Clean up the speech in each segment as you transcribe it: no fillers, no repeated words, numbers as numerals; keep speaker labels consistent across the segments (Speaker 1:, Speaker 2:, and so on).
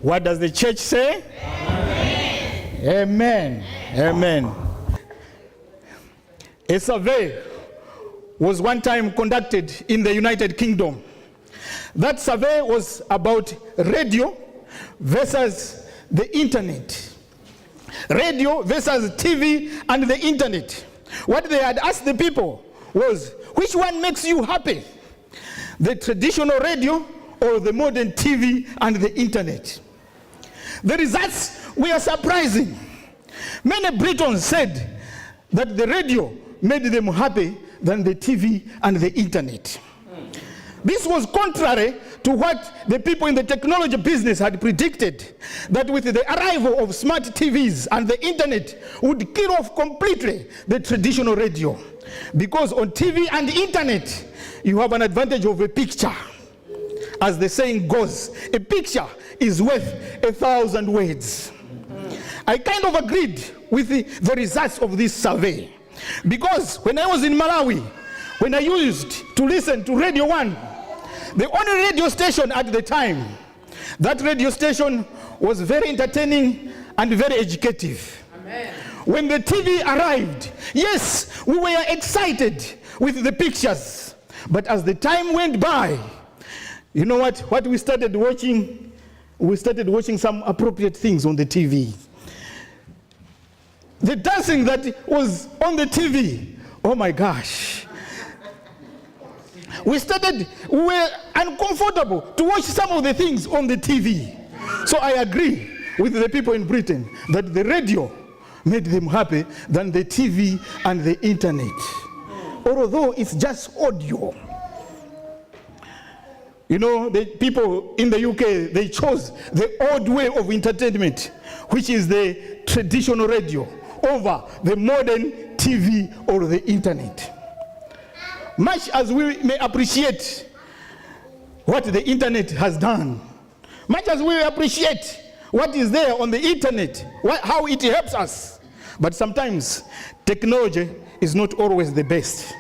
Speaker 1: What does the church say? Amen. Amen. Amen. A survey was one time conducted in the United Kingdom. That survey was about radio versus the internet. Radio versus TV and the internet. What they had asked the people was, which one makes you happy? The traditional radio or the modern TV and the internet? The results were surprising. Many Britons said that the radio made them happy than the TV and the internet. This was contrary to what the people in the technology business had predicted, that with the arrival of smart TVs and the internet would kill off completely the traditional radio. Because on TV and internet, you have an advantage of a picture. As the saying goes, a picture is worth 1,000 words. I kind of agreed with the results of this survey. Because when I was in Malawi, when I used to listen to Radio 1, the only radio station at the time, that radio station was very entertaining and very educative. Amen. When the TV arrived, yes, we were excited with the pictures. But as the time went by, you know what we started watching? We started watching some appropriate things on the TV. The dancing that was on the TV, oh my gosh. We were uncomfortable to watch some of the things on the TV. So I agree with the people in Britain that the radio made them happy than the TV and the internet. Although it's just audio. You know, the people in the UK, they chose the old way of entertainment, which is the traditional radio, over the modern TV or the internet. Much as we may appreciate what the internet has done, much as we appreciate what is there on the internet, how it helps us, but sometimes technology is not always the best.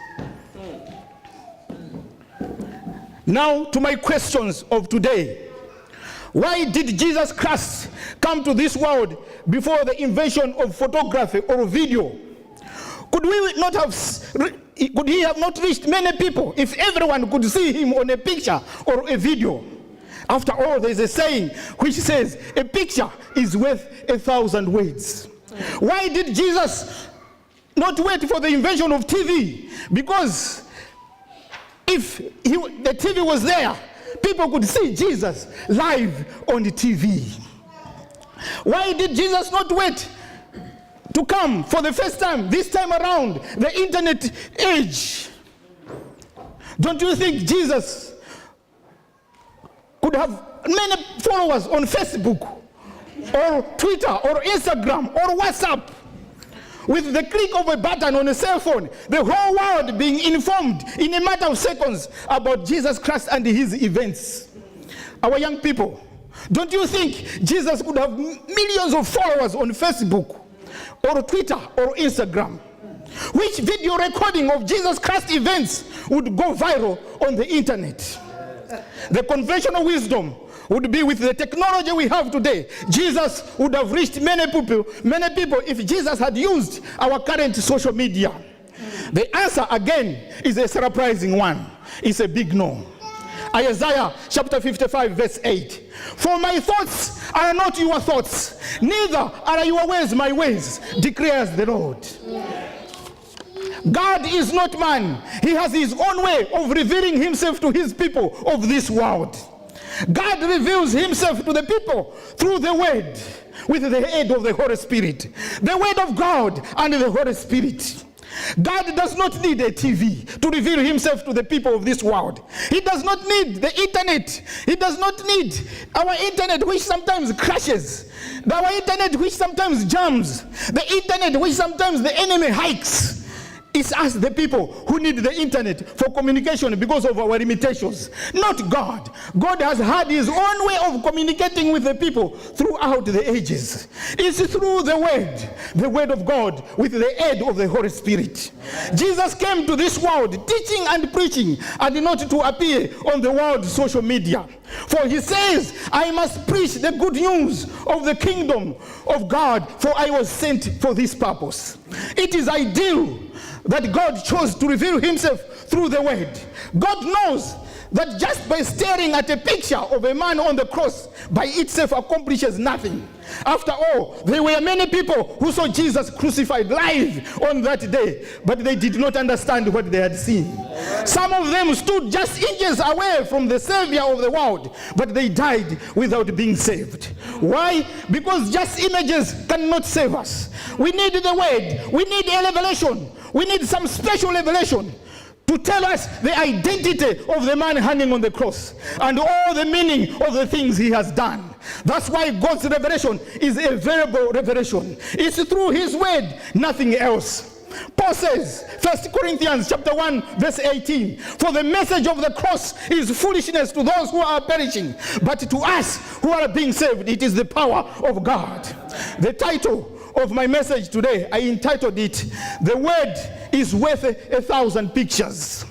Speaker 1: Now to my questions of today. Why did Jesus Christ come to this world before the invention of photography or video? Could he have not reached many people if everyone could see him on a picture or a video? After all, there is a saying which says, a picture is worth 1,000 words. Why did Jesus not wait for the invention of TV? Because if the TV was there, people could see Jesus live on the TV. Why did Jesus not wait to come for the first time, this time around, the internet age? Don't you think Jesus could have many followers on Facebook or Twitter or Instagram or WhatsApp? With the click of a button on a cell phone, the whole world being informed in a matter of seconds about Jesus Christ and his events. Our young people, don't you think Jesus could have millions of followers on Facebook? or Twitter or Instagram? Which video recording of Jesus Christ events would go viral on the internet? The conventional wisdom would be, with the technology we have today, Jesus would have reached many people if Jesus had used our current social media. The answer again is a surprising one. It's a big no. Isaiah chapter 55 verse 8. For my thoughts are not your thoughts, neither are your ways my ways, declares the Lord. God is not man. He has his own way of revealing himself to his people of this world. God reveals himself to the people through the word, with the aid of the Holy Spirit. The word of God and the Holy Spirit. God does not need a TV to reveal himself to the people of this world. He does not need the internet. He does not need our internet, which sometimes crashes. Our internet, which sometimes jams. The internet, which sometimes the enemy hikes. It's us, the people, who need the internet for communication because of our limitations. Not God. God has had his own way of communicating with the people throughout the ages. It's through the word of God, with the aid of the Holy Spirit. Jesus came to this world teaching and preaching, and not to appear on the world's social media. For he says, I must preach the good news of the kingdom of God, for I was sent for this purpose. It is ideal that God chose to reveal himself through the word. God knows that just by staring at a picture of a man on the cross by itself accomplishes nothing. After all, there were many people who saw Jesus crucified live on that day, but they did not understand what they had seen. Some of them stood just inches away from the Savior of the world, but they died without being saved. Why? Because just images cannot save us. We need the word. We need a revelation. We need some special revelation to tell us the identity of the man hanging on the cross and all the meaning of the things he has done. That's why God's revelation is a variable revelation. It's through his word, nothing else. Paul says, 1 Corinthians chapter 1 verse 18, for the message of the cross is foolishness to those who are perishing, but to us who are being saved, it is the power of God. The title of my message today, I entitled it, The Word is Worth 1,000 Pictures.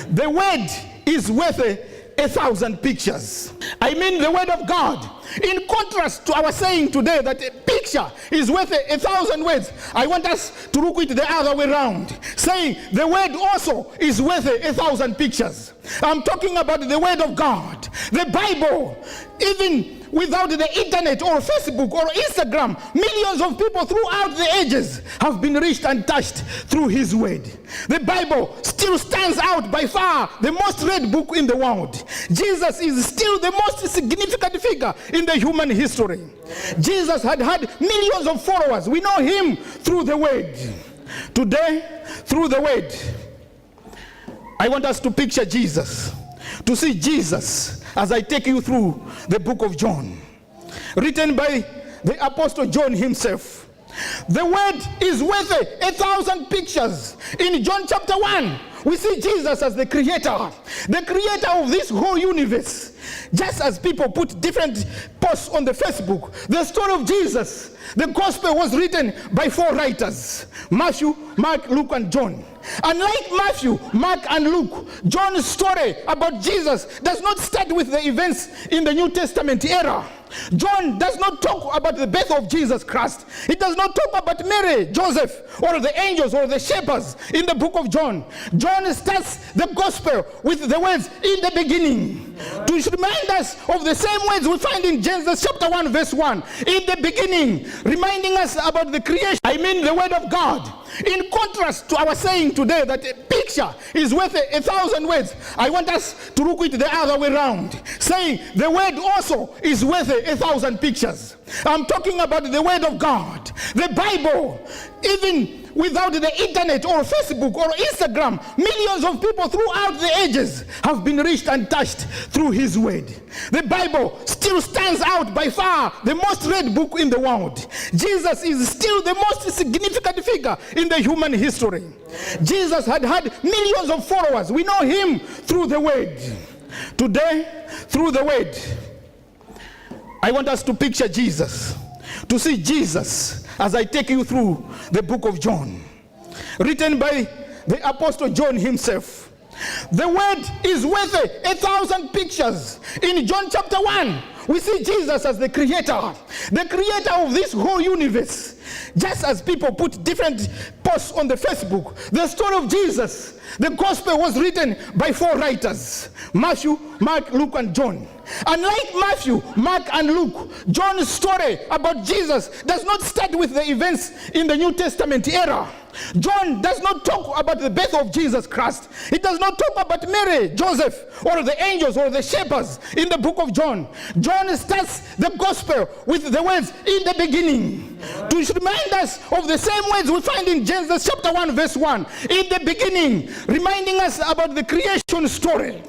Speaker 1: The Word is worth 1,000 pictures. I mean the word of God. In contrast to our saying today that a picture is worth 1,000 words, I want us to look at it the other way around, saying the word also is worth 1,000 pictures. I'm talking about the word of God, the Bible. Even without the internet or Facebook or Instagram, millions of people throughout the ages have been reached and touched through his word. The Bible still stands out by far the most read book in the world. Jesus is still the most significant figure in the human history. Jesus had millions of followers. We know him through the word. Today, through the word, I want us to picture Jesus, to see Jesus as I take you through the book of John, written by the Apostle John himself. The word is worth 1,000 pictures. In John chapter 1, we see Jesus as the creator of this whole universe. Just as people put different posts on the Facebook, the story of Jesus, the gospel was written by 4 writers, Matthew, Mark, Luke, and John. Unlike Matthew, Mark, and Luke, John's story about Jesus does not start with the events in the New Testament era. John does not talk about the birth of Jesus Christ. He does not talk about Mary, Joseph, or the angels, or the shepherds in the book of John. John starts the gospel with the words, in the beginning, to remind us of the same words we find in Genesis chapter 1 verse 1. In the beginning, reminding us about the creation. I mean the word of God. In contrast to our saying today that a picture is worth 1,000 words, I want us to look at it the other way around, saying the word also is worth 1,000 pictures. I'm talking about the word of God, the Bible. Even without the internet or Facebook or Instagram, millions of people throughout the ages have been reached and touched through his word. The Bible still stands out by far the most read book in the world. Jesus is still the most significant figure in the human history. Jesus had millions of followers. We know him through the word. Today, through the word, I want us to picture Jesus, to see Jesus as I take you through the book of John, written by the Apostle John himself. The word is worth 1,000 pictures. In John chapter 1, we see Jesus as the creator of this whole universe. Just as people put different posts on the Facebook, the story of Jesus, the gospel was written by 4 writers: Matthew, Mark, Luke, and John. Unlike Matthew, Mark, and Luke, John's story about Jesus does not start with the events in the New Testament era. John does not talk about the birth of Jesus Christ. He does not talk about Mary, Joseph, or the angels, or the shepherds in the book of John. John starts the gospel with the words, "in the beginning," to remind us of the same words we find in Genesis chapter 1, verse 1. In the beginning, reminding us about the creation story.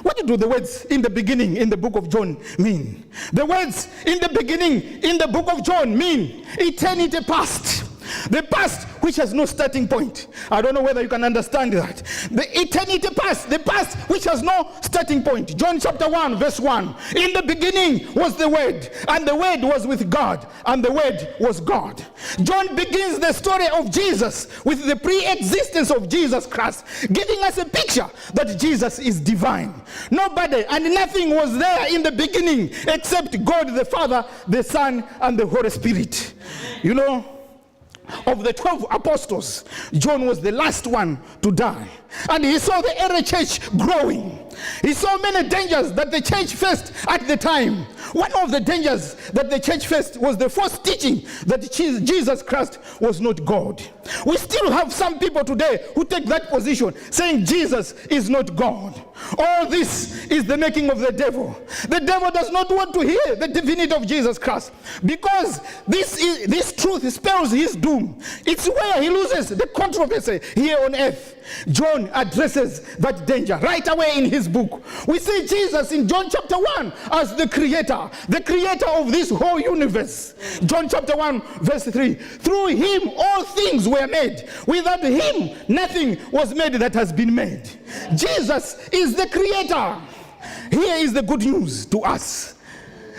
Speaker 1: What do the words "in the beginning" in the book of John mean? The words "in the beginning" in the book of John mean eternity past. The past which has no starting point. I don't know whether you can understand that. The eternity past, the past which has no starting point. John chapter 1, verse 1. In the beginning was the Word, and the Word was with God, and the Word was God. John begins the story of Jesus with the pre-existence of Jesus Christ, giving us a picture that Jesus is divine. Nobody and nothing was there in the beginning except God the Father, the Son, and the Holy Spirit. You know, of the 12 apostles, John was the last one to die. And he saw the early church growing. He saw many dangers that the church faced at the time. One of the dangers that the church faced was the false teaching that Jesus Christ was not God. We still have some people today who take that position, saying Jesus is not God. All this is the making of the devil. The devil does not want to hear the divinity of Jesus Christ, because this truth spells his doom. It's where he loses the controversy here on earth. John addresses that danger right away in his book. We see Jesus in John chapter 1 as the creator of this whole universe. John chapter 1 verse 3. Through him all things were made. Without him nothing was made that has been made. Jesus is the creator. Here is the good news to us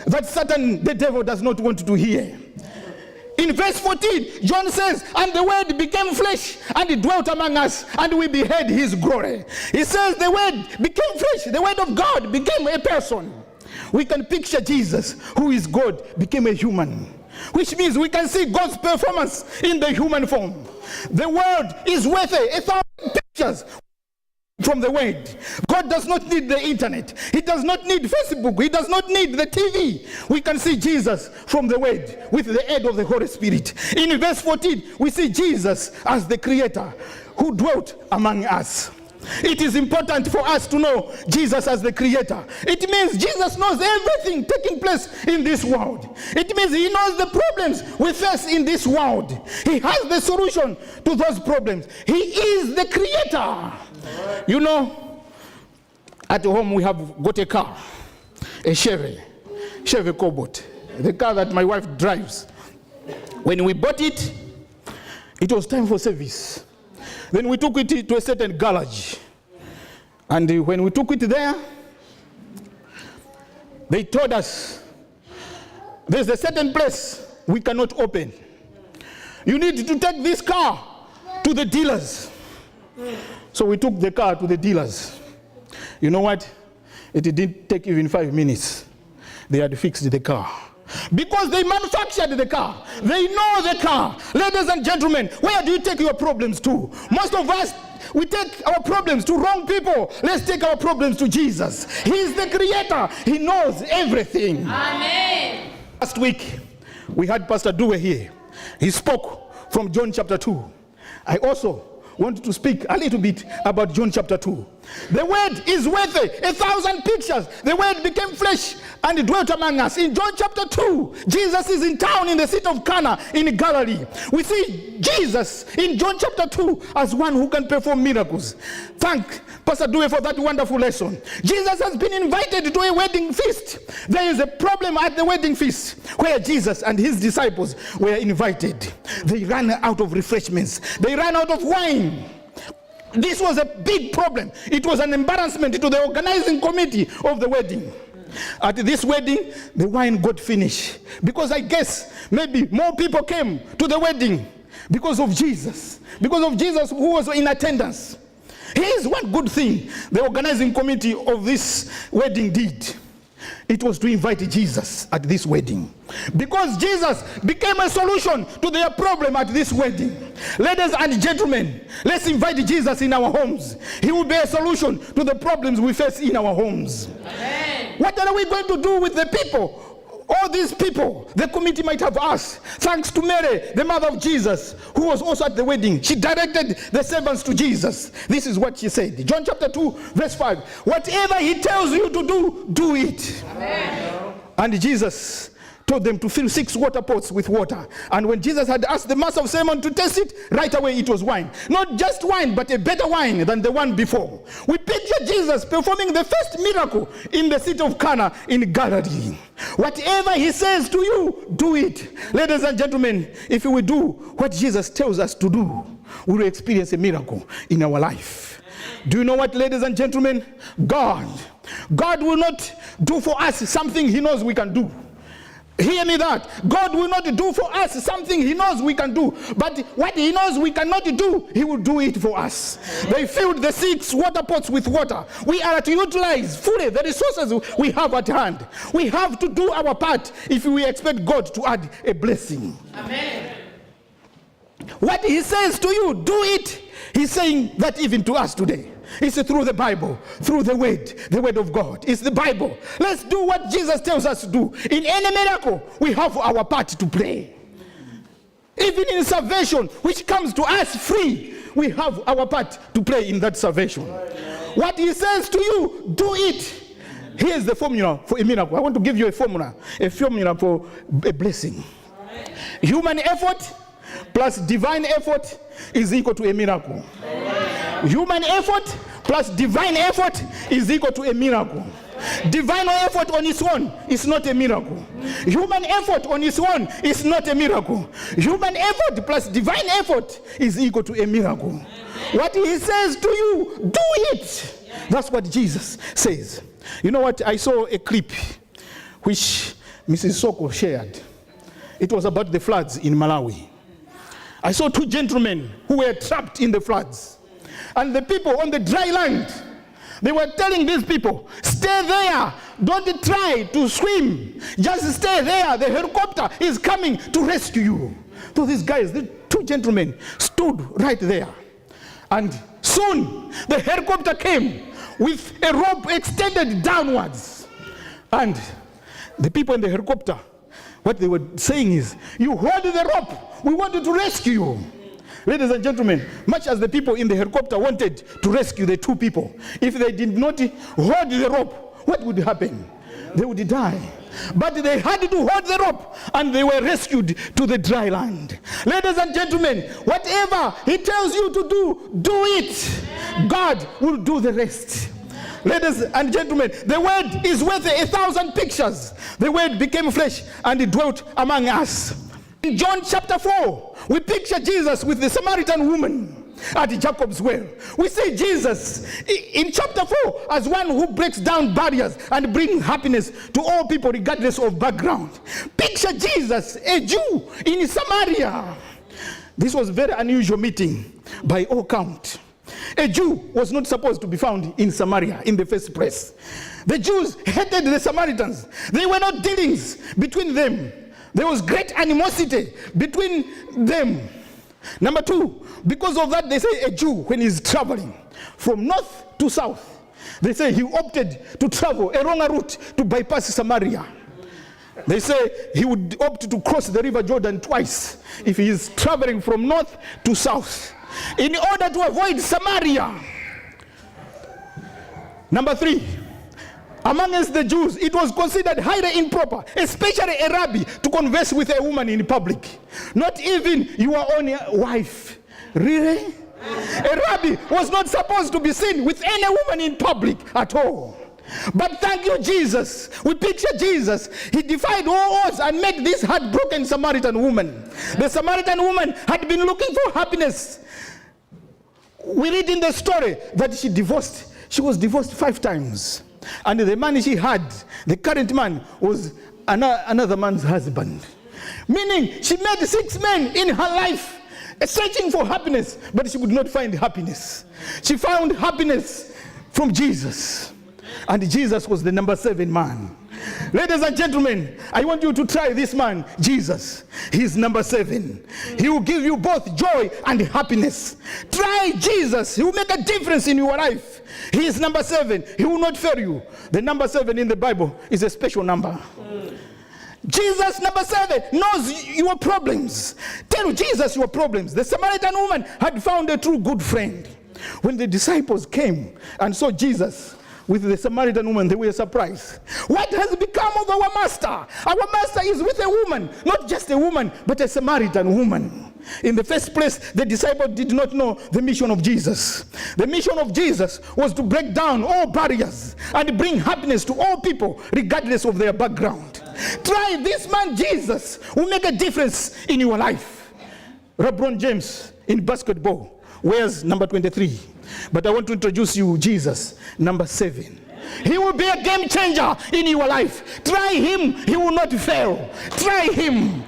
Speaker 1: that Satan, the devil, does not want to hear. In verse 14, John says, "And the Word became flesh, and it dwelt among us, and we beheld his glory." He says the Word became flesh, the Word of God became a person. We can picture Jesus, who is God, became a human, which means we can see God's performance in the human form. The Word is worth 1,000 pictures from the Word. God does not need the internet. He does not need Facebook. He does not need the TV. We can see Jesus from the Word with the aid of the Holy Spirit. In verse 14, we see Jesus as the creator who dwelt among us. It is important for us to know Jesus as the creator. It means Jesus knows everything taking place in this world. It means he knows the problems we face in this world. He has the solution to those problems. He is the creator. You know, at home we have got a car, a Chevy Cobalt, the car that my wife drives. When we bought it, it was time for service. Then we took it to a certain garage. And when we took it there, they told us, there's a certain place we cannot open. You need to take this car to the dealers. So we took the car to the dealers. You know what? It didn't take even 5 minutes. They had fixed the car. Because they manufactured the car. They know the car. Ladies and gentlemen, where do you take your problems to? Most of us, we take our problems to wrong people. Let's take our problems to Jesus. He's the creator. He knows everything. Amen. Last week, we had Pastor Due here. He spoke from John chapter 2. I also want to speak a little bit about John chapter 2. The Word is worth 1,000 pictures. The Word became flesh and dwelt among us. In John chapter 2, Jesus is in town in the city of Cana in Galilee. We see Jesus in John chapter 2 as one who can perform miracles. Thank Pastor Due for that wonderful lesson. Jesus has been invited to a wedding feast. There is a problem at the wedding feast where Jesus and his disciples were invited. They ran out of refreshments. They ran out of wine. This was a big problem. It was an embarrassment to the organizing committee of the wedding. At this wedding, the wine got finished. Because I guess maybe more people came to the wedding because of Jesus. Because of Jesus who was in attendance. Here's one good thing the organizing committee of this wedding did. It was to invite Jesus at this wedding. Because Jesus became a solution to their problem at this wedding. Ladies and gentlemen, let's invite Jesus in our homes. He will be a solution to the problems we face in our homes. Amen. What are we going to do with the people? All these people, the committee might have asked, thanks to Mary, the mother of Jesus, who was also at the wedding. She directed the servants to Jesus. This is what she said. John chapter 2, verse 5. Whatever he tells you to do, do it. Amen. And Jesus told them to fill 6 water pots with water. And when Jesus had asked the master of ceremony to taste it, right away it was wine. Not just wine, but a better wine than the one before. We picture Jesus performing the first miracle in the city of Cana in Galilee. Whatever he says to you, do it. Ladies and gentlemen, if we do what Jesus tells us to do, we will experience a miracle in our life. Do you know what, ladies and gentlemen? God will not do for us something he knows we can do. Hear me that. God will not do for us something he knows we can do. But what he knows we cannot do, he will do it for us. They filled the 6 water pots with water. We are to utilize fully the resources we have at hand. We have to do our part if we expect God to add a blessing. Amen. What he says to you, do it. He's saying that even to us today. It's through the Bible, through the word of God. It's the Bible. Let's do what Jesus tells us to do. In any miracle, we have our part to play. Even in salvation, which comes to us free, we have our part to play in that salvation. What he says to you, do it. Here's the formula for a miracle. I want to give you a formula for a blessing. Human effort plus divine effort is equal to a miracle. Human effort plus divine effort is equal to a miracle. Divine effort on its own is not a miracle. Human effort on its own is not a miracle. Human effort plus divine effort is equal to a miracle. What he says to you, do it. That's what Jesus says. You know what? I saw a clip which Mrs. Soko shared. It was about the floods in Malawi. I saw 2 gentlemen who were trapped in the floods. And the people on the dry land, they were telling these people, stay there, don't try to swim, just stay there, the helicopter is coming to rescue you. So these guys, the 2 gentlemen, stood right there. And soon, the helicopter came with a rope extended downwards. And the people in the helicopter, what they were saying is, you hold the rope, we wanted to rescue you. Ladies and gentlemen, much as the people in the helicopter wanted to rescue the 2 people, if they did not hold the rope, what would happen? They would die. But they had to hold the rope, and they were rescued to the dry land. Ladies and gentlemen, whatever he tells you to do, do it. God will do the rest. Ladies and gentlemen, the word is worth 1,000 pictures. The word became flesh and it dwelt among us. In John chapter 4, we picture Jesus with the Samaritan woman at Jacob's well. We see Jesus in chapter 4 as one who breaks down barriers and brings happiness to all people regardless of background. Picture Jesus, a Jew in Samaria. This was a very unusual meeting by all count. A Jew was not supposed to be found in Samaria in the first place. The Jews hated the Samaritans. There were no dealings between them. There was great animosity between them. Number 2, because of that, they say a Jew, when he's traveling from north to south, they say he opted to travel a longer route to bypass Samaria. They say he would opt to cross the river Jordan twice if he is traveling from north to south in order to avoid Samaria. Number 3, amongst the Jews, it was considered highly improper, especially a rabbi, to converse with a woman in public. Not even your own wife. Really? A rabbi was not supposed to be seen with any woman in public at all. But thank you, Jesus. We picture Jesus. He defied all odds and met this heartbroken Samaritan woman. The Samaritan woman had been looking for happiness. We read in the story that she was divorced 5 times. And the man she had, the current man, was another man's husband. Meaning, she met 6 men in her life, searching for happiness, but she could not find happiness. She found happiness from Jesus. And Jesus was the number 7 man. Ladies and gentlemen, I want you to try this man, Jesus. He's number 7. He will give you both joy and happiness. Try Jesus. He will make a difference in your life. He is number 7. He will not fail you. The number 7 in the Bible is a special number. Jesus, number 7, knows your problems. Tell Jesus your problems. The Samaritan woman had found a true good friend. When the disciples came and saw Jesus with the Samaritan woman, they were surprised. What has become of our master? Our master is with a woman, not just a woman, but a Samaritan woman. In the first place, the disciples did not know the mission of Jesus. The mission of Jesus was to break down all barriers and bring happiness to all people, regardless of their background. Try this man, Jesus, will make a difference in your life. LeBron James in basketball wears number 23. But I want to introduce you Jesus, number 7. He will be a game changer in your life. Try him, he will not fail. Try him.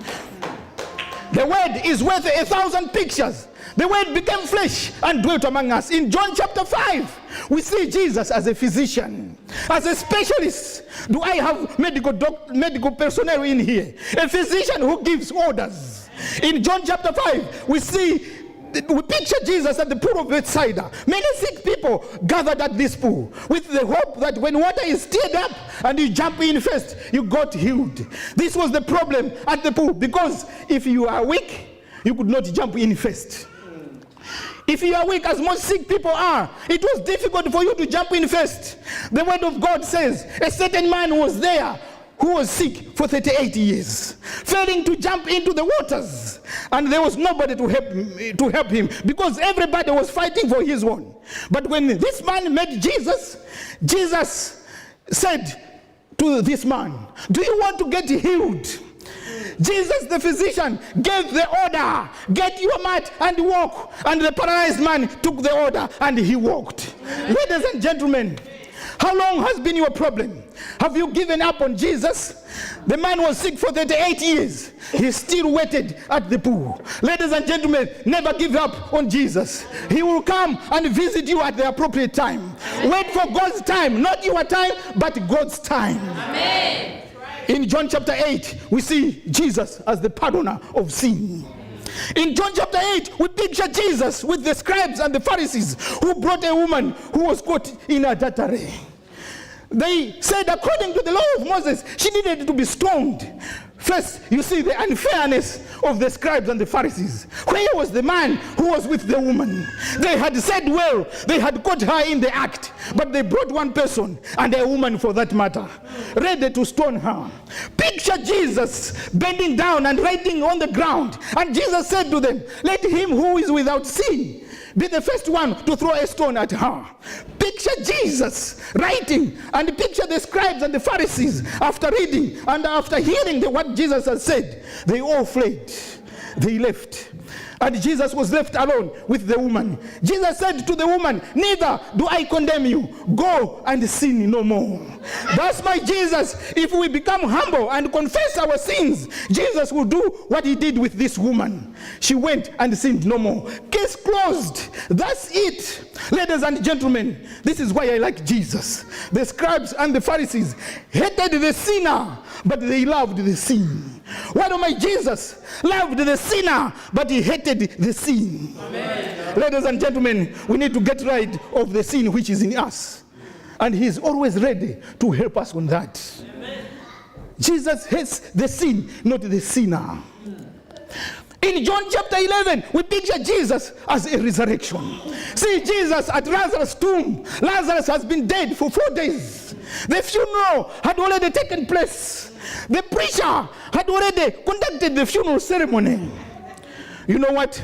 Speaker 1: The word is worth 1,000 pictures. The word became flesh and dwelt among us. In John chapter 5, we see Jesus as a physician, as a specialist. Do I have medical personnel in here? A physician who gives orders. In John chapter 5, we picture Jesus at the pool of Bethsaida. Many sick people gathered at this pool with the hope that when water is stirred up and you jump in first, you got healed. This was the problem at the pool, because if you are weak, you could not jump in first. If you are weak, as most sick people are, it was difficult for you to jump in first. The word of God says a certain man was there who was sick for 38 years, failing to jump into the waters. And there was nobody to help him because everybody was fighting for his own. But when this man met Jesus, Jesus said to this man, "Do you want to get healed?" Jesus, the physician, gave the order, "Get your mat and walk." And the paralyzed man took the order and he walked. Ladies and gentlemen, how long has been your problem? Have you given up on Jesus? The man was sick for 38 years. He still waited at the pool. Ladies and gentlemen, never give up on Jesus. He will come and visit you at the appropriate time. Wait for God's time, not your time, but God's time. Amen. In John chapter 8, we see Jesus as the pardoner of sin. In John chapter 8, we picture Jesus with the scribes and the Pharisees who brought a woman who was caught in adultery. They said, according to the law of Moses, she needed to be stoned. First, you see the unfairness of the scribes and the Pharisees. Where was the man who was with the woman? They had said, well, they had caught her in the act, but they brought one person, and a woman for that matter, ready to stone her. Picture Jesus bending down and writing on the ground. And Jesus said to them, "Let him who is without sin be the first one to throw a stone at her." Picture Jesus writing, and picture the scribes and the Pharisees after reading and after hearing what Jesus had said. They all fled. They left. And Jesus was left alone with the woman. Jesus said to the woman, "Neither do I condemn you. Go and sin no more." That's my Jesus. If we become humble and confess our sins, Jesus will do what he did with this woman. She went and sinned no more. Case closed. That's it. Ladies and gentlemen, this is why I like Jesus. The scribes and the Pharisees hated the sinner, but they loved the sin. What of my Jesus loved the sinner, but he hated the sin. Amen. Ladies and gentlemen, we need to get rid of the sin which is in us. And he's always ready to help us on that. Amen. Jesus hates the sin, not the sinner. In John chapter 11, we picture Jesus as a resurrection. See Jesus at Lazarus' tomb. Lazarus has been dead for 4 days. The funeral had already taken place. The preacher had already conducted the funeral ceremony. You know what?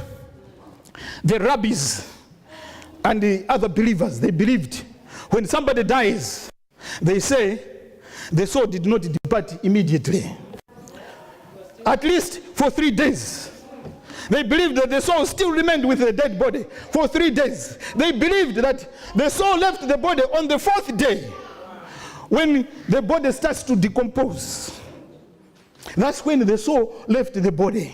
Speaker 1: The rabbis and the other believers, they believed when somebody dies, they say the soul did not depart immediately. At least for 3 days. They believed that the soul still remained with the dead body for 3 days. They believed that the soul left the body on the 4th day. when the body starts to decompose. That's when the soul left the body.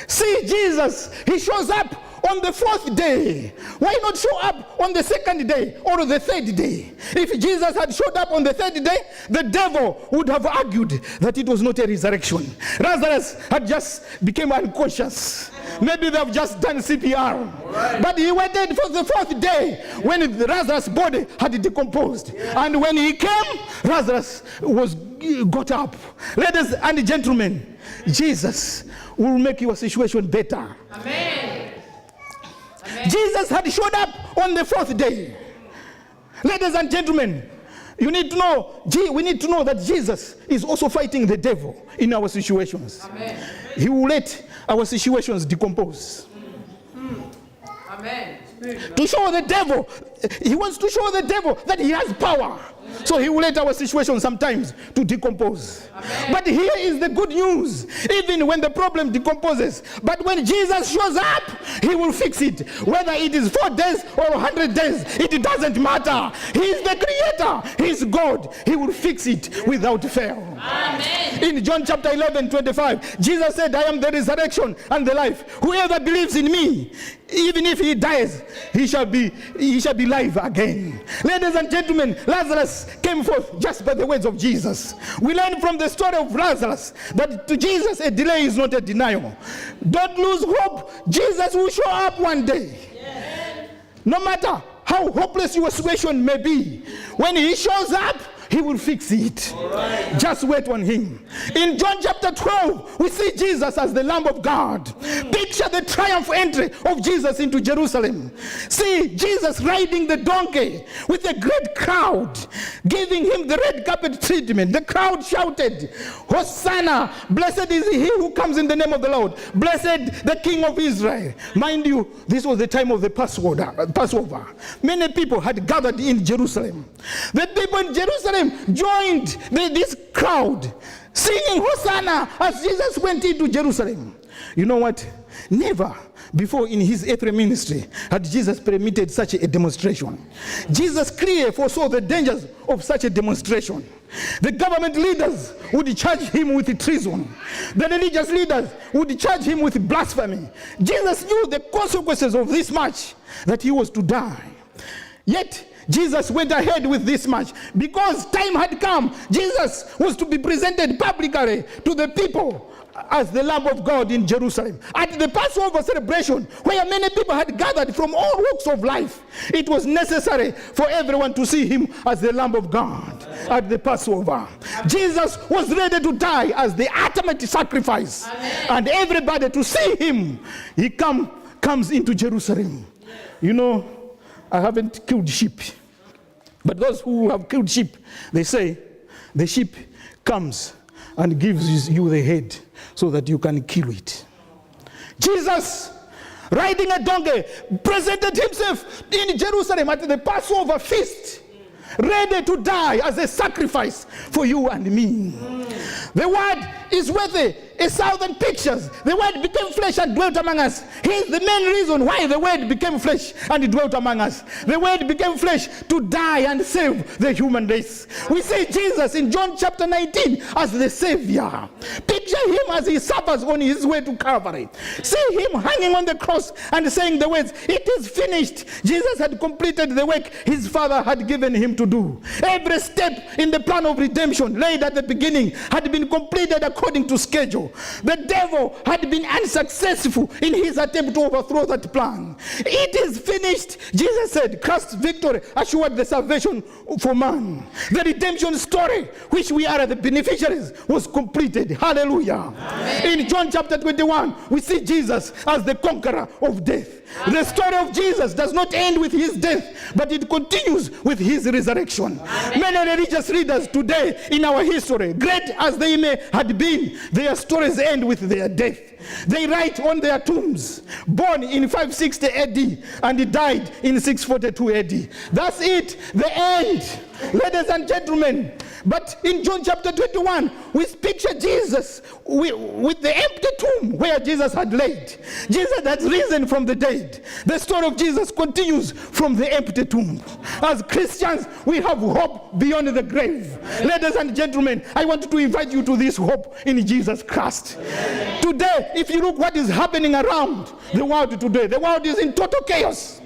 Speaker 1: See, Jesus, he shows up on the 4th day. Why not show up on the 2nd day or the 3rd day? If Jesus had showed up on the 3rd day, the devil would have argued that it was not a resurrection. Lazarus had just become unconscious. Maybe they have just done CPR. Right. But he waited for the 4th day when Lazarus' body had decomposed. Yeah. And when he came, Lazarus got up. Ladies and gentlemen, Jesus will make your situation better. Amen. Amen. Jesus had showed up on the 4th day. Ladies and gentlemen, you need to know, we need to know that Jesus is also fighting the devil in our situations. Amen. He will let our situations decompose. Amen. To show the devil, he wants to show the devil that he has power. So he will let our situation sometimes to decompose. Amen. But here is the good news. Even when the problem decomposes, but when Jesus shows up, he will fix it. Whether it is 4 days or 100 days, it doesn't matter. He is the creator. He is God. He will fix it without fail. Amen. In John chapter 11:25, Jesus said, I am the resurrection and the life. Whoever believes in me, even if he dies, he shall be live again. Ladies and gentlemen, Lazarus came forth just by the words of Jesus. We learn from the story of Lazarus that to Jesus a delay is not a denial. Don't lose hope. Jesus will show up one day. Yes. No matter how hopeless your situation may be, when he shows up, he will fix it. Right. Just wait on him. In John chapter 12, we see Jesus as the Lamb of God. Picture the triumph entry of Jesus into Jerusalem. See Jesus riding the donkey with a great crowd, giving him the red carpet treatment. The crowd shouted, Hosanna, blessed is he who comes in the name of the Lord. Blessed the King of Israel. Mind you, this was the time of the Passover. Many people had gathered in Jerusalem. The people in Jerusalem joined this crowd singing Hosanna as Jesus went into Jerusalem. You know what? Never before in his earthly ministry had Jesus permitted such a demonstration. Jesus clearly foresaw the dangers of such a demonstration. The government leaders would charge him with treason. The religious leaders would charge him with blasphemy. Jesus knew the consequences of this march, that he was to die. Yet Jesus went ahead with this march because time had come. Jesus was to be presented publicly to the people as the Lamb of God in Jerusalem. At the Passover celebration, where many people had gathered from all walks of life, it was necessary for everyone to see him as the Lamb of God at the Passover. Jesus was ready to die as the ultimate sacrifice. And everybody to see him, he comes into Jerusalem. You know, I haven't killed sheep, but those who have killed sheep, they say the sheep comes and gives you the head so that you can kill it. Jesus, riding a donkey, presented himself in Jerusalem at the Passover feast, ready to die as a sacrifice for you and me. The word is worth 1,000 pictures. The word became flesh and dwelt among us. Here's the main reason why the word became flesh and dwelt among us. The word became flesh to die and save the human race. We see Jesus in John chapter 19 as the Savior. Picture him as he suffers on his way to Calvary. See him hanging on the cross and saying the words, "It is finished." Jesus had completed the work his Father had given him to do. Every step in the plan of redemption laid at the beginning had been completed according to schedule. The devil had been unsuccessful in his attempt to overthrow that plan. It is finished, Jesus said. Christ's victory assured the salvation for man. The redemption story, which we are the beneficiaries, was completed. Hallelujah. Amen. In John chapter 21, we see Jesus as the conqueror of death. The story of Jesus does not end with his death, but it continues with his resurrection. Amen. Many religious leaders today in our history, great as they may have been, their stories end with their death. They write on their tombs, born in 560 AD and he died in 642 AD. That's it, the end. Ladies and gentlemen, but in John chapter 21, we picture Jesus with the empty tomb where Jesus had laid. Jesus had risen from the dead. The story of Jesus continues from the empty tomb. As Christians, we have hope beyond the grave. Ladies and gentlemen, I want to invite you to this hope in Jesus Christ. Today, if you look what is happening around the world today, the world is in total chaos.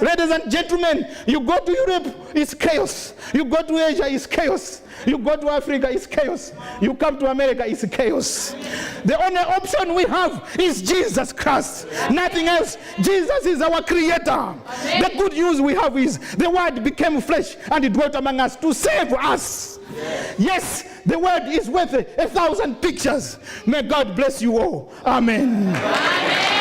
Speaker 1: Ladies and gentlemen, you go to Europe, it's chaos. You go to Asia, it's chaos. You go to Africa, it's chaos. You come to America, it's chaos. The only option we have is Jesus Christ. Nothing else. Jesus is our creator. The good news we have is the word became flesh and it dwelt among us to save us. Yes, the word is worth 1,000 pictures. May God bless you all. Amen. Amen.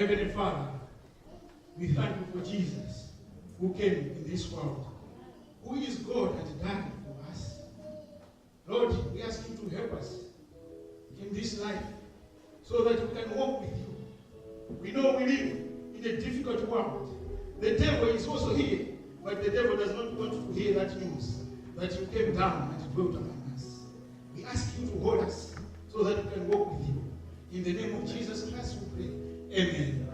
Speaker 2: Heavenly Father, we thank you for Jesus who came in this world, who is God and died for us. Lord, we ask you to help us in this life so that we can walk with you. We know we live in a difficult world. The devil is also here, but the devil does not want to hear that news, that you came down and dwelt among us. We ask you to hold us so that we can walk with you. In the name of Jesus Christ we pray. Amen.